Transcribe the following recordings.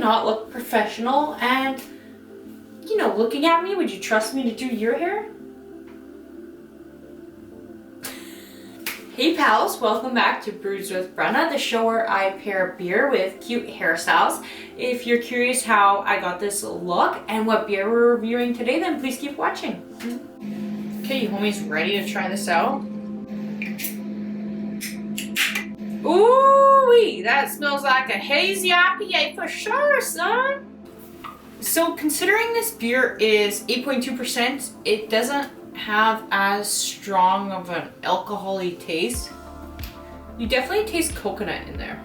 not look professional? And, you know, looking at me, would you trust me to do your hair? Hey pals, welcome back to Brews with Brena, the show where I pair beer with cute hairstyles. If you're curious how I got this look and what beer we're reviewing today, then please keep watching. Okay, you homies ready to try this out? Ooh-wee, that smells like a hazy IPA for sure, son. So considering this beer is 8.2%, it doesn't have as strong of an alcohol-y taste. You definitely taste coconut in there.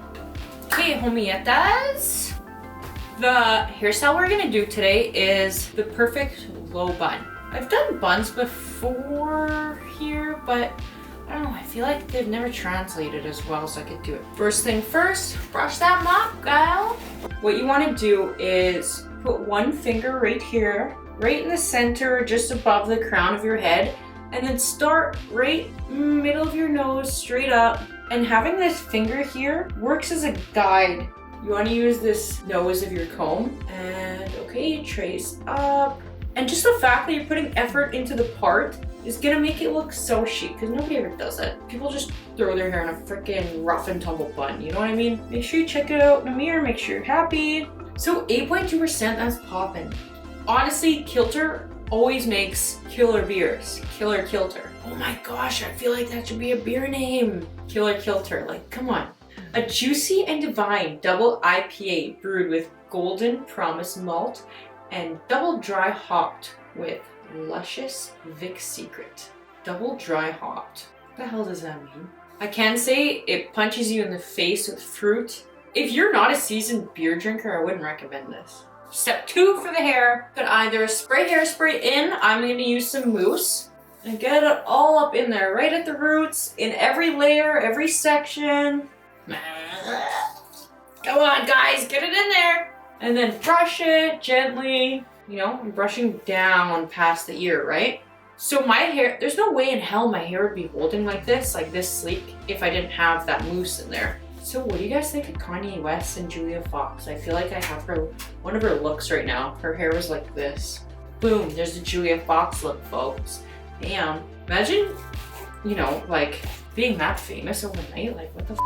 Okay, homietas. The hairstyle we're gonna do today is the perfect low bun. I've done buns before here, but I don't know, I feel like they've never translated as well as I could do it. First thing first, brush that mop, gal. What you wanna do is put one finger right here, right in the center, just above the crown of your head, and then start right middle of your nose, straight up. And having this finger here works as a guide. You want to use this nose of your comb, and okay, trace up. And just the fact that you're putting effort into the part is gonna make it look so chic, because nobody ever does it. People just throw their hair in a freaking rough and tumble bun, you know what I mean? Make sure you check it out in the mirror, make sure you're happy. So 8.2%, that's poppin'. Honestly, Kilter always makes killer beers. Killer Kilter. Oh my gosh, I feel like that should be a beer name. Killer Kilter, like, come on. A juicy and divine double IPA brewed with golden promise malt and double dry hopped with luscious Vic Secret. Double dry hopped. What the hell does that mean? I can say it punches you in the face with fruit. If you're not a seasoned beer drinker, I wouldn't recommend this. Step 2 for the hair. Could either spray hairspray in. I'm going to use some mousse and get it all up in there, right at the roots, in every layer, every section. Come on, guys, get it in there. And then brush it gently. You know, I'm brushing down past the ear, right? So my hair, there's no way in hell my hair would be holding like this sleek, if I didn't have that mousse in there. So what do you guys think of Kanye West and Julia Fox? I feel like I have one of her looks right now. Her hair was like this. Boom, there's the Julia Fox look, folks. Damn. Imagine, you know, like being that famous overnight. Like, what the f?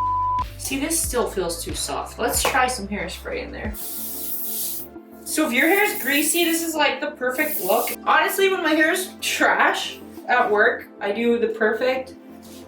See, this still feels too soft. Let's try some hairspray in there. So if your hair is greasy, this is like the perfect look. Honestly, when my hair is trash at work, I do the perfect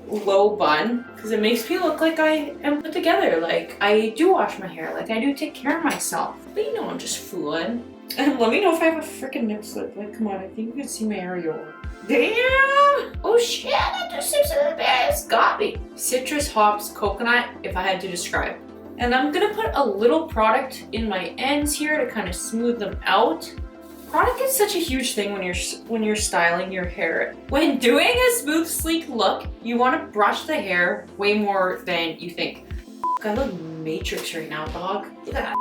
low bun because it makes me look like I am put together, like I do wash my hair, like I do take care of myself. But you know, I'm just fooling. And let me know if I have a freaking nip slip. Like, come on, I think you can see my areola. Damn! Oh shit, that just sips of the best. Got me. Citrus, hops, coconut, if I had to describe. And I'm gonna put a little product in my ends here to kind of smooth them out. Product is such a huge thing when you're styling your hair. When doing a smooth, sleek look, you want to brush the hair way more than you think. I look Matrix right now, dog. Look at that.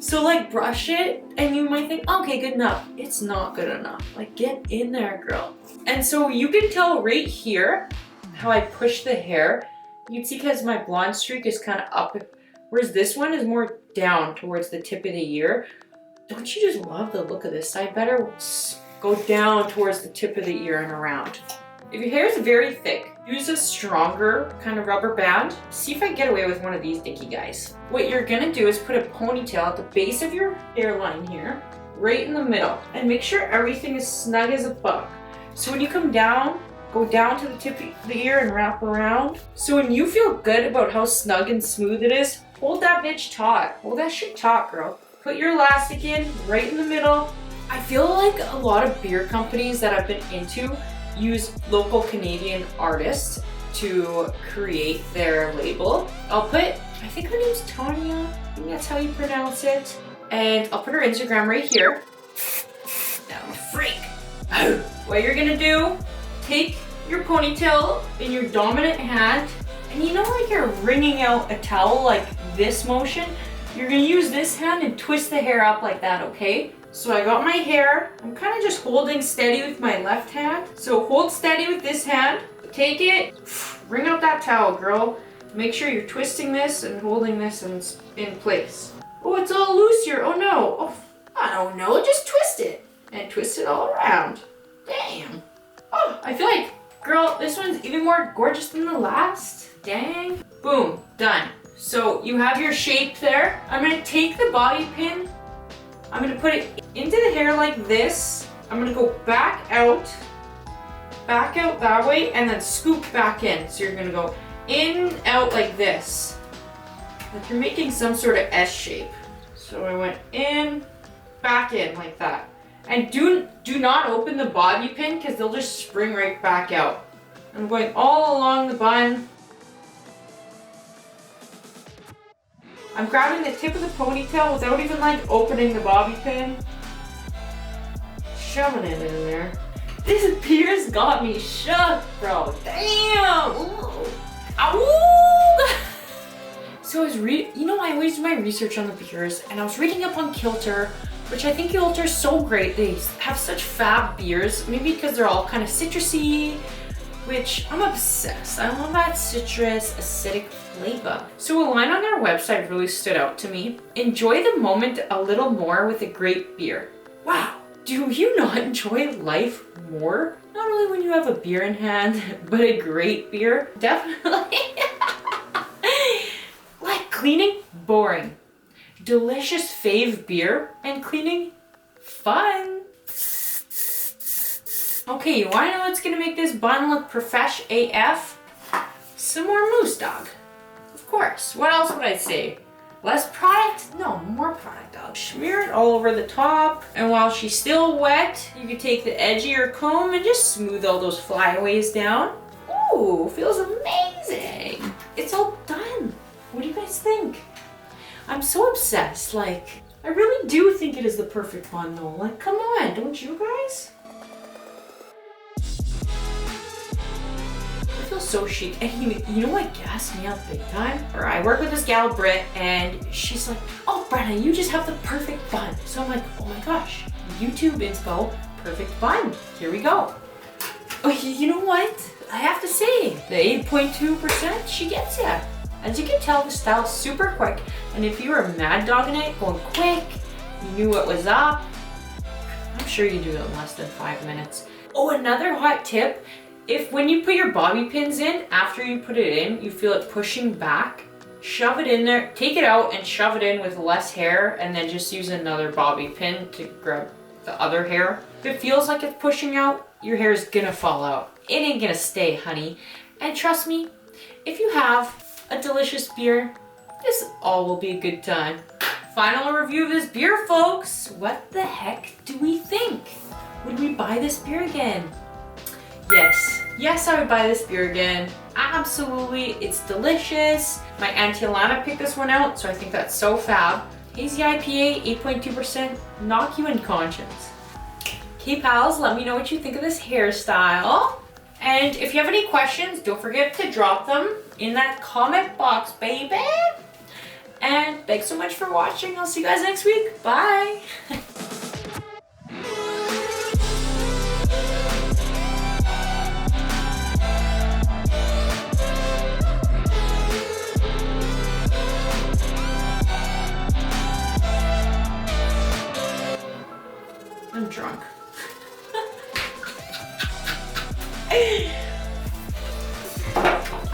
So like brush it and you might think, okay, good enough. It's not good enough. Like, get in there, girl. And so you can tell right here how I push the hair. You can see because my blonde streak is kind of up, whereas this one is more down towards the tip of the ear. Don't you just love the look of this? I better go down towards the tip of the ear and around. If your hair is very thick, use a stronger kind of rubber band. See if I get away with one of these dinky guys. What you're gonna do is put a ponytail at the base of your hairline here, right in the middle, and make sure everything is snug as a bug. So when you come down, go down to the tip of the ear and wrap around. So when you feel good about how snug and smooth it is, hold that bitch taut. Hold that shit taut, girl. Put your elastic in right in the middle. I feel like a lot of beer companies that I've been into use local Canadian artists to create their label. I'll put, I think her name's Tanya, I think that's how you pronounce it. And I'll put her Instagram right here. Now I'm a freak. What you're gonna do, take your ponytail in your dominant hand, and you know, like you're wringing out a towel, like this motion, you're gonna use this hand and twist the hair up like that, okay? So I got my hair, I'm kind of just holding steady with my left hand. So hold steady with this hand, take it, wring out that towel, girl. Make sure you're twisting this and holding this in place. Oh, it's all loose here. Oh no. Oh, I don't know. Just twist it. And twist it all around. Damn. Oh, I feel like, girl, this one's even more gorgeous than the last. Dang. Boom. Done. So you have your shape there. I'm going to take the bobby pin. I'm going to put it into the hair like this. I'm going to go back out that way, and then scoop back in. So you're going to go in, out like this. Like you're making some sort of S shape. So I went in, back in like that. And do not open the bobby pin because they'll just spring right back out. I'm going all along the bun. I'm grabbing the tip of the ponytail without even like opening the bobby pin. Shoving it in there. This beer's got me shook, bro. Damn! Ooh. Ow! So I was I always do my research on the beers, and I was reading up on Kilter, which I think Kilter's so great. They have such fab beers, maybe because they're all kind of citrusy, which I'm obsessed. I love that citrus, acidic flavor. So a line on their website really stood out to me. Enjoy the moment a little more with a great beer. Wow. Do you not enjoy life more? Not only when you have a beer in hand, but a great beer. Definitely. Like cleaning, boring. Delicious fave beer, and cleaning, fun. Okay, you wanna know what's gonna make this bun look profesh AF? Some more mousse, dog. Of course. What else would I say? Less product? No, more product, dog. Smear it all over the top. And while she's still wet, you can take the edge of your comb and just smooth all those flyaways down. Ooh, feels amazing. It's all done. What do you guys think? I'm so obsessed. Like, I really do think it is the perfect bun though. Like, come on, don't you guys? So chic. And you know what gassed me up big time? Or I work with this gal Brit, and she's like, oh Brena, you just have the perfect bun. So I'm like, oh my gosh, YouTube inspo, perfect bun. Here we go. Oh, you know what? I have to say, the 8.2%, she gets ya. As you can tell, the style's super quick, and if you were mad dogging it, going quick, you knew what was up, I'm sure you do it in less than 5 minutes. Oh, another hot tip. If when you put your bobby pins in, after you put it in, you feel it pushing back, shove it in there, take it out and shove it in with less hair, and then just use another bobby pin to grab the other hair. If it feels like it's pushing out, your hair is gonna fall out. It ain't gonna stay, honey. And trust me, if you have a delicious beer, this all will be a good time. Final review of this beer, folks. What the heck do we think? Would we buy this beer again? Yes, I would buy this beer again. Absolutely, it's delicious. My Auntie Alana picked this one out, so I think that's so fab. Hazy IPA, 8.2%, knock you unconscious. Okay, pals, let me know what you think of this hairstyle. And if you have any questions, don't forget to drop them in that comment box, baby. And thanks so much for watching. I'll see you guys next week. Bye.